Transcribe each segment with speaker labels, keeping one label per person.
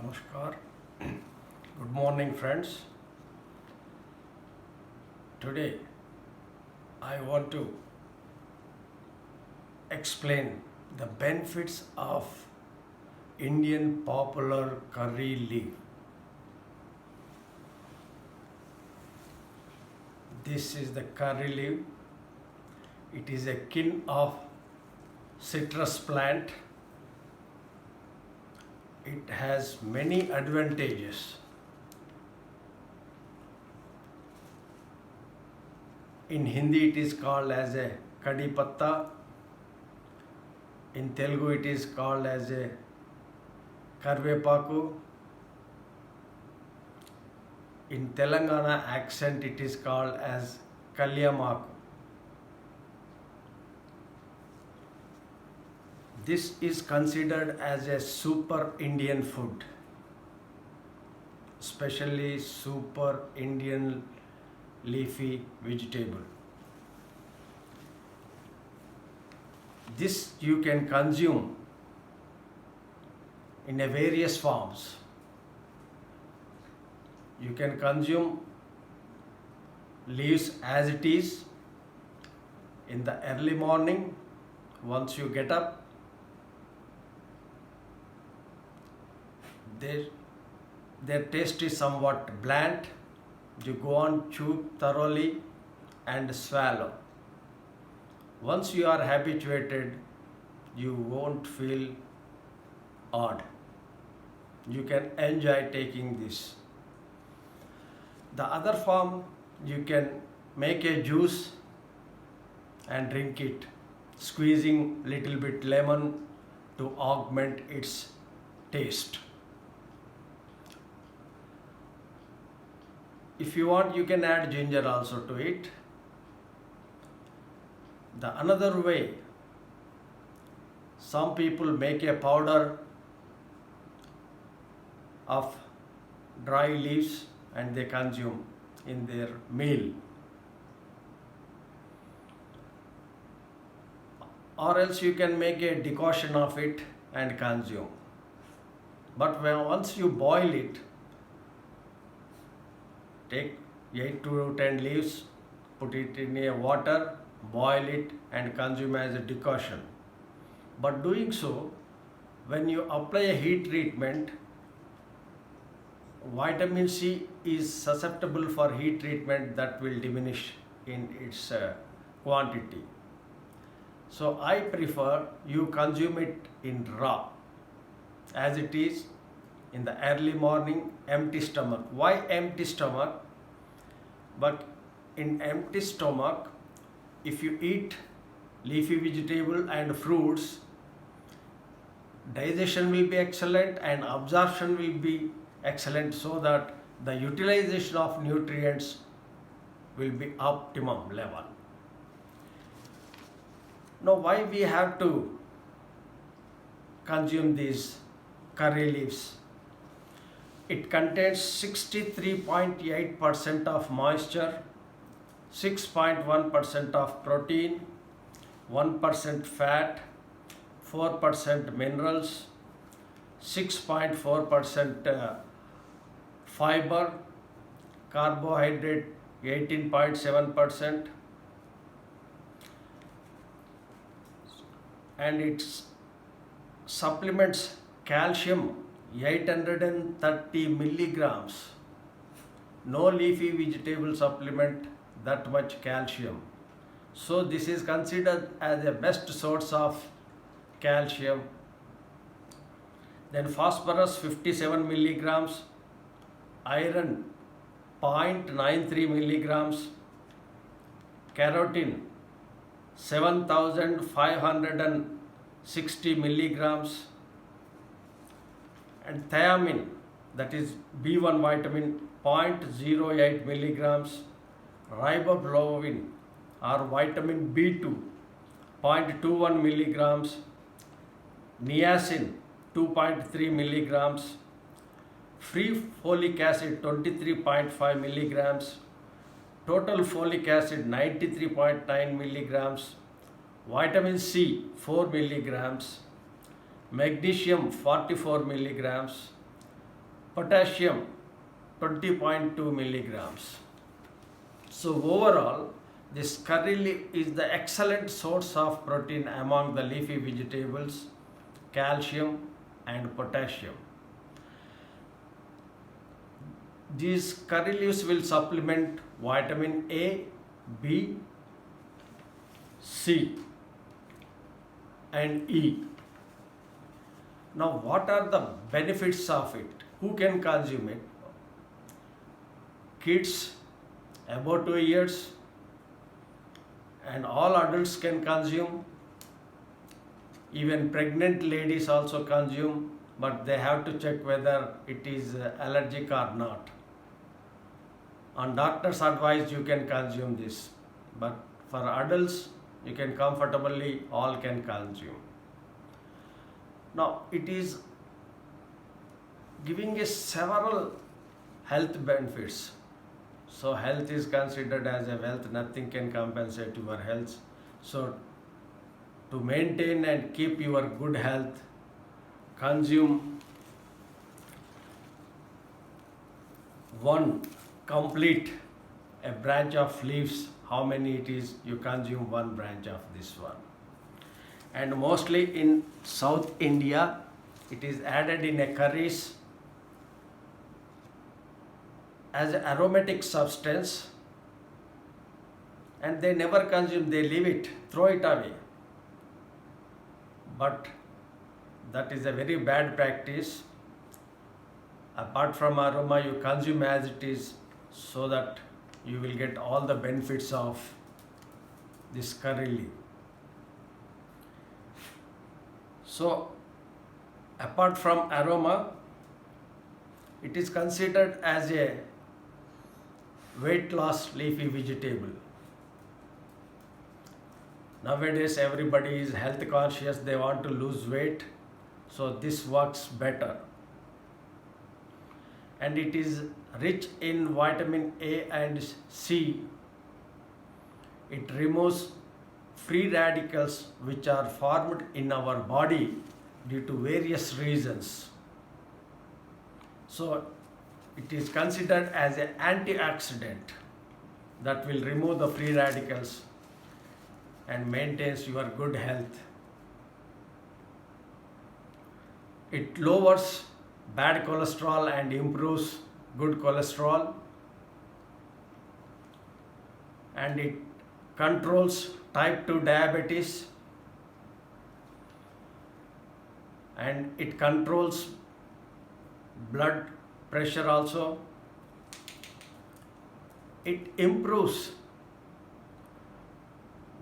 Speaker 1: Namaskar. Good morning, friends. Today I want to explain the benefits of Indian popular curry leaf. This is the curry leaf. It is a kin of citrus plant. It has many advantages. In Hindi it is called as a kadi patta. In Telugu it is called as a karvepaku. In Telangana accent it is called as kalyamaku. This is considered as a super Indian food, especially super Indian leafy vegetable. This you can consume in a various forms. You can consume leaves as it is in the early morning once you get up. Their taste is somewhat bland. You go on, chew thoroughly and swallow. Once you are habituated, you won't feel odd. You can enjoy taking this. The other form, you can make a juice and drink it, squeezing little bit lemon to augment its taste. If you want, you can add ginger also to it. The another way, some people make a powder of dry leaves and they consume in their meal. Or else you can make a decoction of it and consume. But once you boil it, take 8 to 10 leaves, put it in a water, boil it and consume as a decoction. But doing so, when you apply a heat treatment, vitamin C is susceptible for heat treatment that will diminish in its quantity. So I prefer you consume it in raw, as it is in the early morning, empty stomach. Why empty stomach? But in empty stomach, if you eat leafy vegetable and fruits, digestion will be excellent and absorption will be excellent, so that the utilization of nutrients will be optimum level. Now, why we have to consume these curry leaves? It contains 63.8% of moisture, 6.1% of protein, 1% fat, 4% minerals, 6.4% fiber, carbohydrate 18.7%, and it supplements calcium 830 milligrams. No leafy vegetable supplement that much calcium. So this is considered as a best source of calcium. Then phosphorus 57 milligrams, iron 0.93 milligrams, carotene 7560 milligrams, and thiamine, that is B1 vitamin 0.08 milligrams, riboflavin or vitamin B2 0.21 milligrams, niacin 2.3 milligrams, free folic acid 23.5 milligrams, total folic acid 93.9 milligrams, vitamin C 4 milligrams, magnesium 44 milligrams, potassium 20.2 milligrams. So overall, this curry leaf is the excellent source of protein among the leafy vegetables, calcium and potassium. These curry leaves will supplement vitamin A, B, C and E. Now what are the benefits of it? Who can consume it? Kids above 2 years and all adults can consume. Even pregnant ladies also consume, but they have to check whether it is allergic or not. On doctor's advice you can consume this, but for adults you can comfortably all can consume. Now it is giving us several health benefits. So health is considered as a wealth, nothing can compensate your health. So to maintain and keep your good health, consume one complete a branch of leaves. How many it is? You consume one branch of this one. And mostly in South India, it is added in a curries as an aromatic substance, and they never consume, they leave it, throw it away. But that is a very bad practice. Apart from aroma, you consume as it is, so that you will get all the benefits of this curry leaf. So apart from aroma, it is considered as a weight loss leafy vegetable. Nowadays everybody is health conscious, they want to lose weight, so this works better. And it is rich in vitamin A and C. It removes free radicals which are formed in our body due to various reasons. So it is considered as an antioxidant that will remove the free radicals and maintains your good health. It lowers bad cholesterol and improves good cholesterol, and it controls type 2 diabetes, and it controls blood pressure also. It improves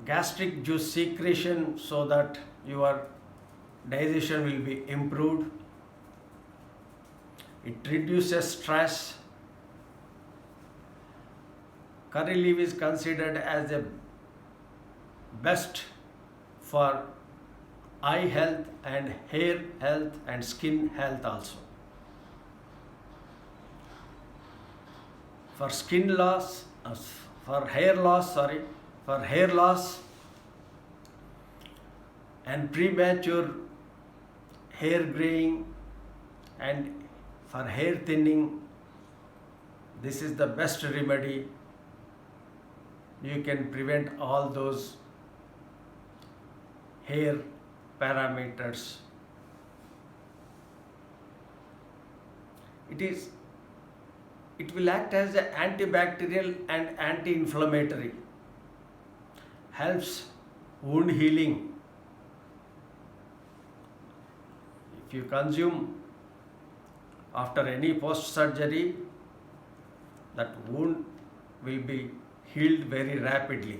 Speaker 1: gastric juice secretion so that your digestion will be improved. It reduces stress. Curry leaf is considered as the best for eye health and hair health and skin health also. For skin loss, for hair loss and premature hair graying and for hair thinning, this is the best remedy. You can prevent all those hair parameters. It will act as an antibacterial and anti-inflammatory, helps wound healing. If you consume after any post-surgery, that wound will be healed very rapidly.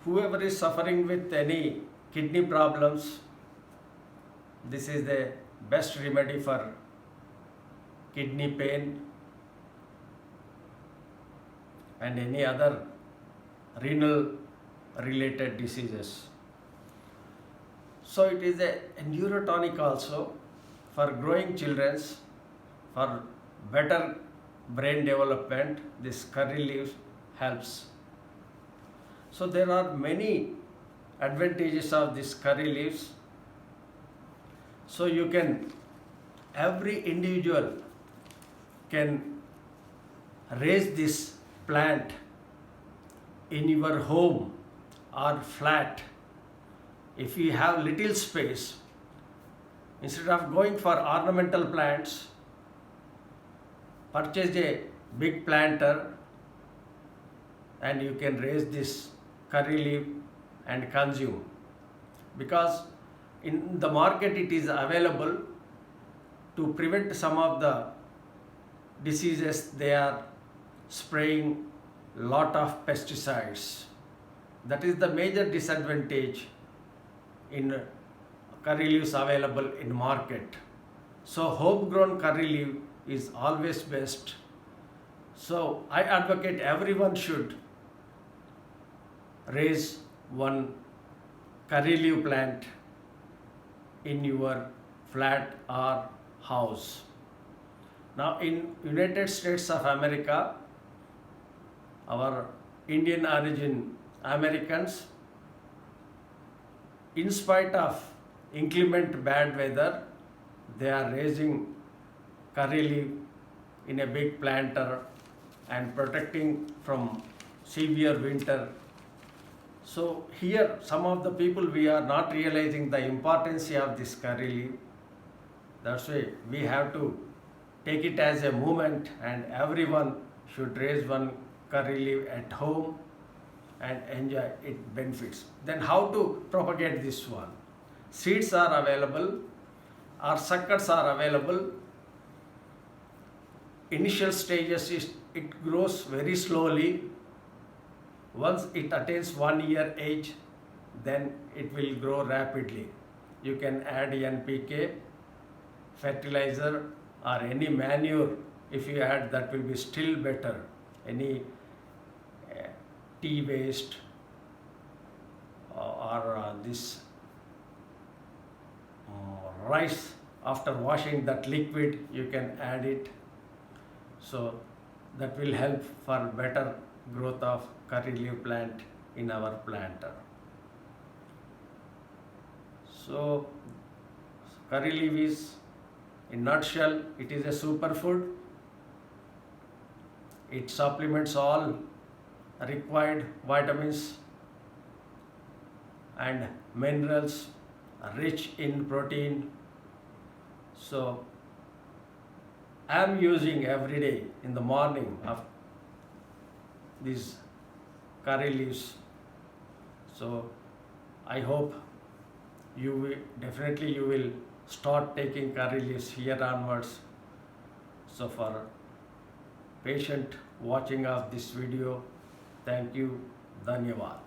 Speaker 1: Whoever is suffering with any kidney problems, this is the best remedy for kidney pain and any other renal related diseases. So it is a neurotonic also for growing children, for better brain development. This curry leaf helps. So there are many advantages of this curry leaves. So you can, every individual can raise this plant in your home or flat. If you have little space, instead of going for ornamental plants, purchase a big planter and you can raise this curry leaf and consume, because in the market it is available. To prevent some of the diseases, they are spraying lot of pesticides. That is the major disadvantage in curry leaves available in market. So homegrown curry leaf is always best. So I advocate everyone should raise one curry leaf plant in your flat or house. Now in United States of America, our Indian origin Americans, in spite of inclement bad weather, they are raising curry leaf in a big planter and protecting from severe winter. So here some of the people, we are not realizing the importance of this curry leaf. That's why we have to take it as a movement, and everyone should raise one curry leaf at home and enjoy its benefits. Then how to propagate this one? Seeds are available or suckers are available. Initial stages it grows very slowly. Once it attains 1 year age, then it will grow rapidly. You can add NPK, fertilizer or any manure. If you add, that will be still better. Any tea waste or this rice, after washing that liquid, you can add it. So that will help for better growth of curry leaf plant in our planter. So curry leaf is, in nutshell, it is a superfood. It supplements all required vitamins and minerals, rich in protein. So I am using every day in the morning of these curry leaves. So I hope you will start taking curry leaves here onwards. So for patient watching of this video, thank you, Dhanyavad.